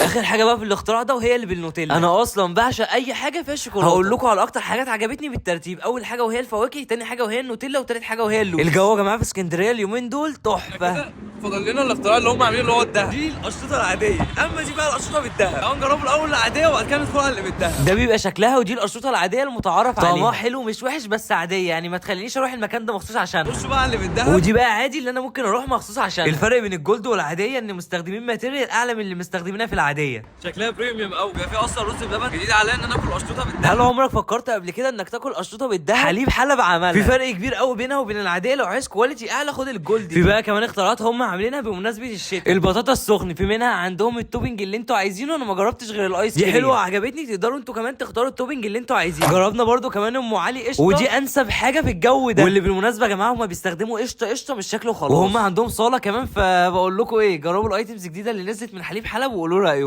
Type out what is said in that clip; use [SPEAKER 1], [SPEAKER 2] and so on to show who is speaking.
[SPEAKER 1] اخر حاجه بقى في الاختراع ده وهي اللي بالنوتيلا. انا اصلا بعشق اي حاجه فيها شوكولاته. هقول لكم على اكتر حاجات عجبتني بالترتيب. اول حاجه وهي الفواكه، تاني حاجه وهي النوتيلا، وتالت حاجه وهي اللوز. الجو يا جماعه في اسكندريه اليومين دول تحفه.
[SPEAKER 2] فاضل لنا الاختراع اللي هم عاملينه اللي هو الدهب. دي القشطوطه العاديه، اما دي بقى القشطوطه بالدهب. تعالوا نجربوا الاول العاديه وبعد كده ندخل على اللي بالدهب.
[SPEAKER 1] ده بيبقى شكلها، ودي القشطوطه العاديه المتعارف عليها. طعمها حلو مش وحش بس عاديه، يعني ما تخلينيش اروح المكان ده مخصوص عشانها.
[SPEAKER 2] خشوا بقى على اللي بالدهب.
[SPEAKER 1] ودي بقى عادي اللي انا ممكن اروح مخصوص عشانها. الفرق بين الجولد والعاديه ان مستخدمين ماتيريال اعلى من اللي مستخدمينها في العاديه.
[SPEAKER 2] شكلها بريميوم قوي. بيبقى فيه اصلا رز بلبن. جديد عليا ان انا اكل قشطوطه بالدهب.
[SPEAKER 1] هل عمرك فكرت قبل كده انك تاكل قشطوطه بالدهب؟ حليب حلب عملها. في فرق كبير قوي بينها وبين العاديه. لو عايز كواليتي اعلى خد الجولد. في بقى كمان اختراعات هم عاملينها بمناسبه الشتاء. البطاطا السخن في منها عندهم التوبنج اللي انتوا عايزينه. انا ما جربتش غير الايس كريم. دي حلوه عجبتني. تقدروا انتوا كمان تختاروا التوبنج اللي انتوا عايزينه. جربنا برده كمان ام علي قشطه، ودي انسب حاجه في الجو ده. واللي بالمناسبه يا جماعه هم بيستخدموا قشطه مش شكله خلاص. وهم عندهم صاله كمان. فبقول لكم ايه، جربوا الايتمز الجديده اللي نزلت من حليب حلب وقولوا رايكم.